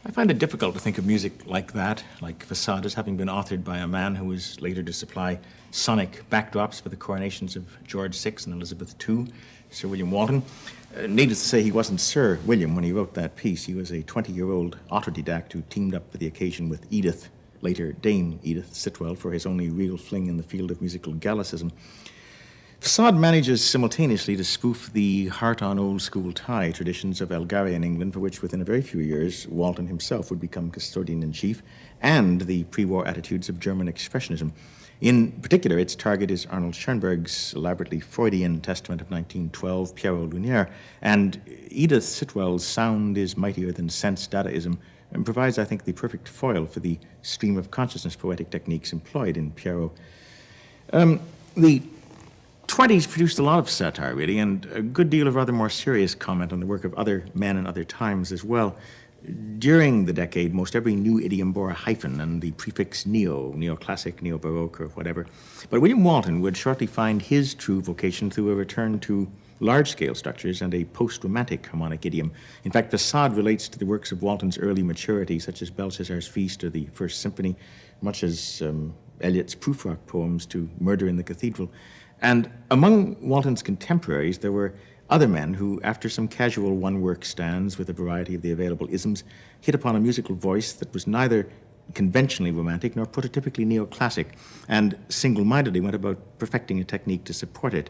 I find it difficult to think of music like that, like Facade, as having been authored by a man who was later to supply sonic backdrops for the coronations of George VI and Elizabeth II, Sir William Walton. Needless to say, he wasn't Sir William when he wrote that piece. He was a 20-year-old autodidact who teamed up for the occasion with Edith, later Dame Edith Sitwell, for his only real fling in the field of musical Gallicism. Facade manages simultaneously to spoof the heart-on old-school tie traditions of Elgarian England, for which within a very few years Walton himself would become custodian-in-chief, and the pre-war attitudes of German expressionism. In particular, its target is Arnold Schoenberg's elaborately Freudian Testament of 1912, Pierrot Lunaire, and Edith Sitwell's sound is mightier than sense Dadaism, and provides, I think, the perfect foil for the stream of consciousness poetic techniques employed in Pierrot. The 20s produced a lot of satire, really, and a good deal of rather more serious comment on the work of other men in other times as well. During the decade, most every new idiom bore a hyphen and the prefix neo, neoclassic, neo-baroque, or whatever. But William Walton would shortly find his true vocation through a return to large-scale structures and a post-romantic harmonic idiom. In fact, Facade relates to the works of Walton's early maturity, such as Belshazzar's Feast or the First Symphony, much as Eliot's Prufrock poems to Murder in the Cathedral. And among Walton's contemporaries, there were other men who, after some casual one-work stands with a variety of the available isms, hit upon a musical voice that was neither conventionally romantic nor prototypically neoclassic, and single-mindedly went about perfecting a technique to support it.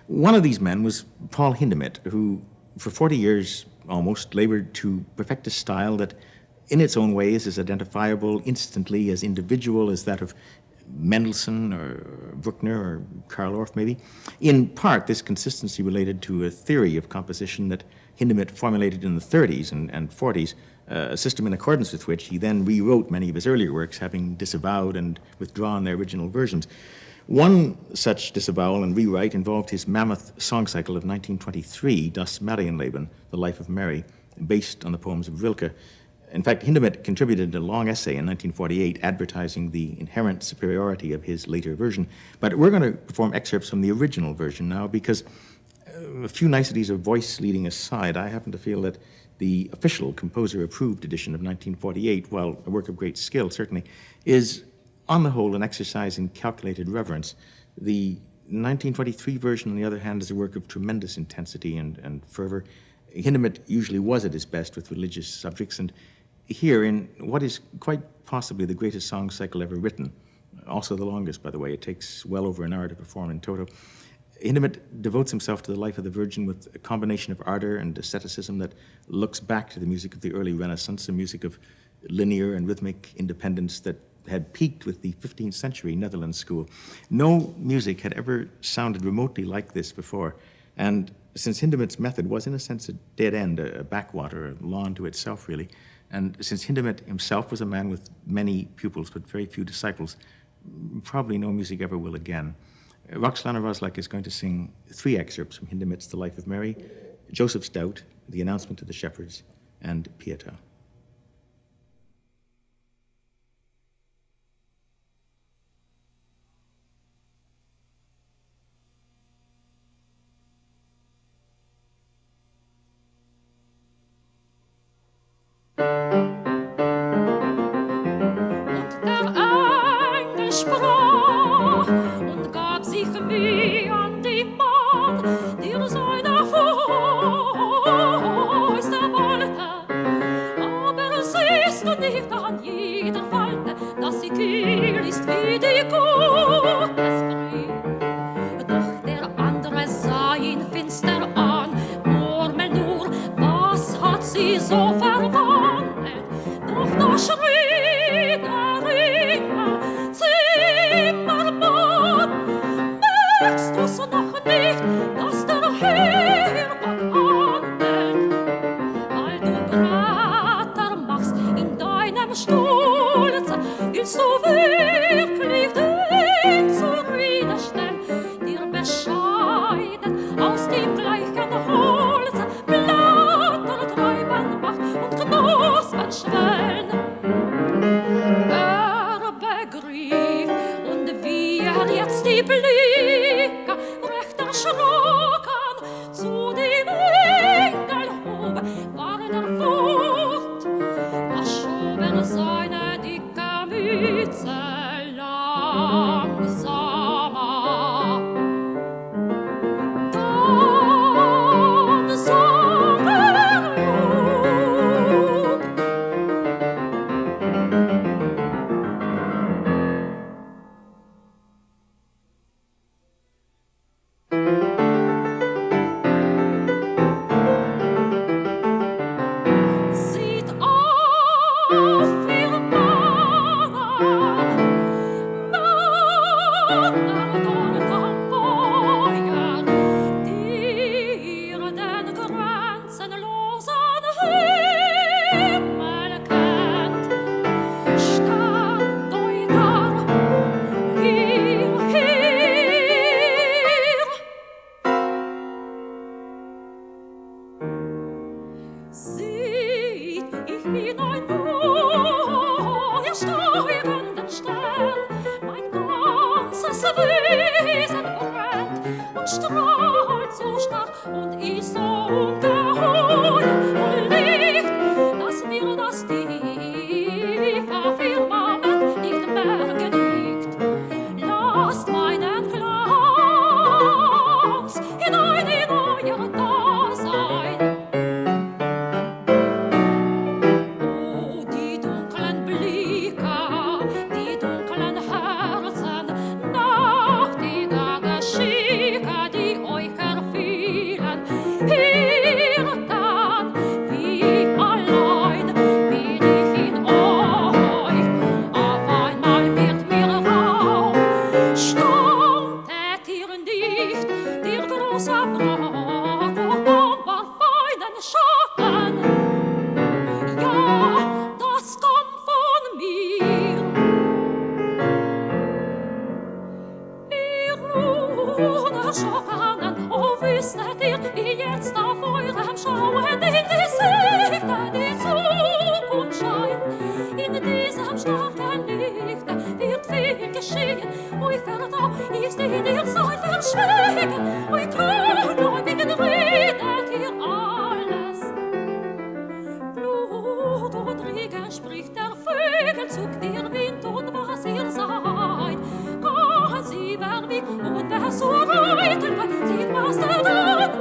One of these men was Paul Hindemith, who for 40 years almost labored to perfect a style that in its own way is as identifiable instantly, as individual as that of Mendelssohn or Bruckner or Karl Orff, maybe. In part, this consistency related to a theory of composition that Hindemith formulated in the 30s and 40s, a system in accordance with which he then rewrote many of his earlier works, having disavowed and withdrawn their original versions. One such disavowal and rewrite involved his mammoth song cycle of 1923, Das Marienleben, The Life of Mary, based on the poems of Rilke. In fact, Hindemith contributed a long essay in 1948 advertising the inherent superiority of his later version. But we're going to perform excerpts from the original version now because a few niceties of voice leading aside, I happen to feel that the official composer-approved edition of 1948, while a work of great skill certainly, is on the whole an exercise in calculated reverence. The 1923 version, on the other hand, is a work of tremendous intensity and fervor. Hindemith usually was at his best with religious subjects, and here, in what is quite possibly the greatest song cycle ever written, also the longest, by the way, it takes well over an hour to perform in toto, Hindemith devotes himself to the life of the Virgin with a combination of ardor and asceticism that looks back to the music of the early Renaissance, a music of linear and rhythmic independence that had peaked with the 15th century Netherlands school. No music had ever sounded remotely like this before, and since Hindemith's method was, in a sense, a dead end, a backwater, a law unto itself, really, and since Hindemith himself was a man with many pupils but very few disciples, probably no music ever will again. Roxlana Roslak is going to sing 3 excerpts from Hindemith's The Life of Mary, Joseph's Doubt, The Announcement to the Shepherds, and Pietà. Aus dem gleichen Holz Blatter treiben macht und ist so ungeheuer und Licht, dass mir das tiefe Firmament nicht bergen liegt. Lasst meinen Glanz hinein in euer Dasein. Oh, die dunklen Blicke, die dunklen Herzen, nachtige Geschicke, die euch erfielen, Hirten, wie allein bin ich in euch. Auf einmal wird mir Raum, standet ihr nicht, der große Brand, war feinen Schatten. Ja, das kommt von mir. Ihr Unerschrockenen, oh, wüsstet ihr, wie jetzt auf eurem Schauen in die Sichte die Zukunft scheint. In diesem starken Lichte wird viel geschehen. Ui, Vertrau ist in ihr seid verschwiegen. Ui, Gläubigen redet ihr alles. Blut und Regen spricht der Vögelzug, der Wind und was ihr seid. Ganz überwieg und wer so reiten kann, sieht was der dann.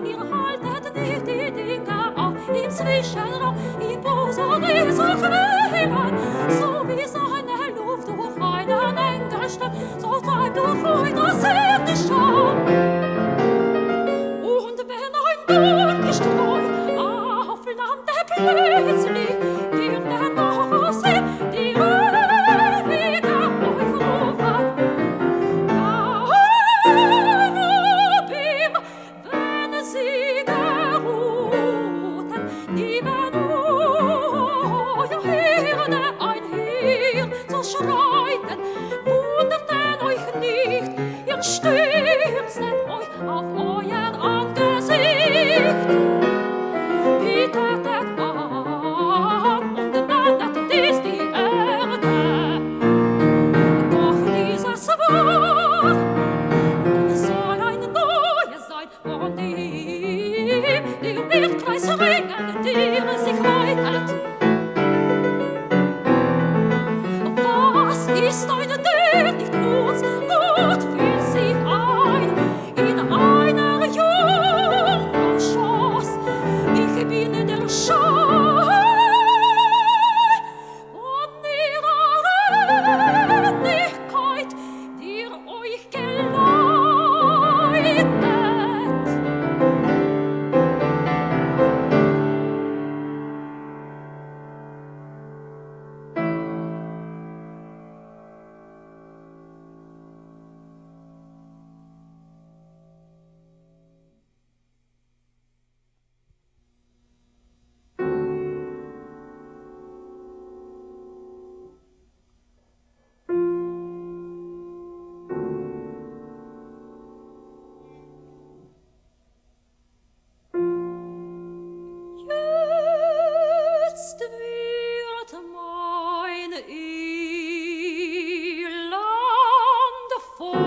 Ihr haltet nicht die Dinge auf, inzwischen Raum, in Bosen dieser Quellen. So wie seine Luft durch einen Engel stimmt, so treibt durch euch das Erdgeschoss. Und wenn ein Dorngestreu aufflammte plötzlich, wird der noch sehen, die ewige euch rufen. Cherubim, wenn sie geruhten, geben euer Herde ein Heer zu schreiten, wunderten euch nicht, ihr stürztet euch auf euer Angesicht. Bietet an und nennet dies die Erde. Doch dieses Wort soll ein neues sein von dem, der Erdkreis ringen, der sich weitet. Was ist eine der nicht uns? Gott fühlt sich ein in einer Jungfrauschoß. Ich bin der Schei von ihrer Ähnlichkeit, der euch geleitet. Jetzt wird mein Elend voll.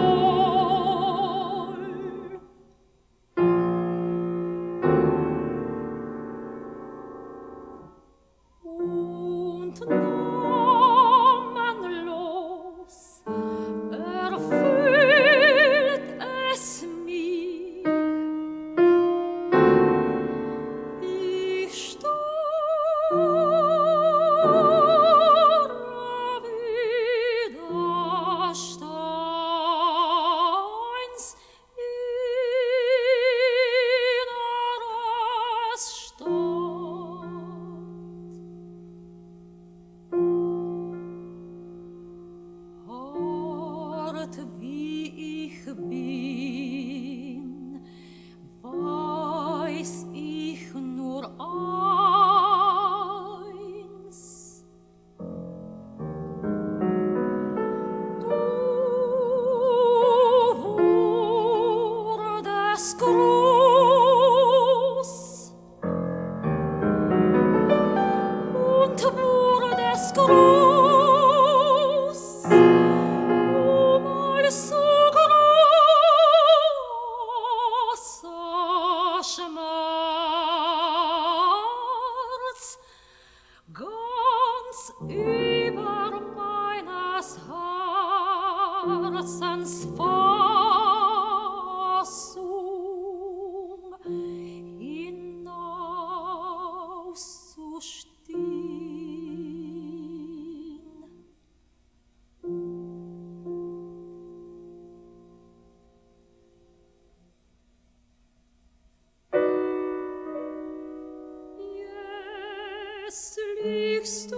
Und namenlos erfüllt es mich. Ich starre wie das Steins inneres Stadt. über meines Herzens Fassung hinauszustehen. Jetzt liegst du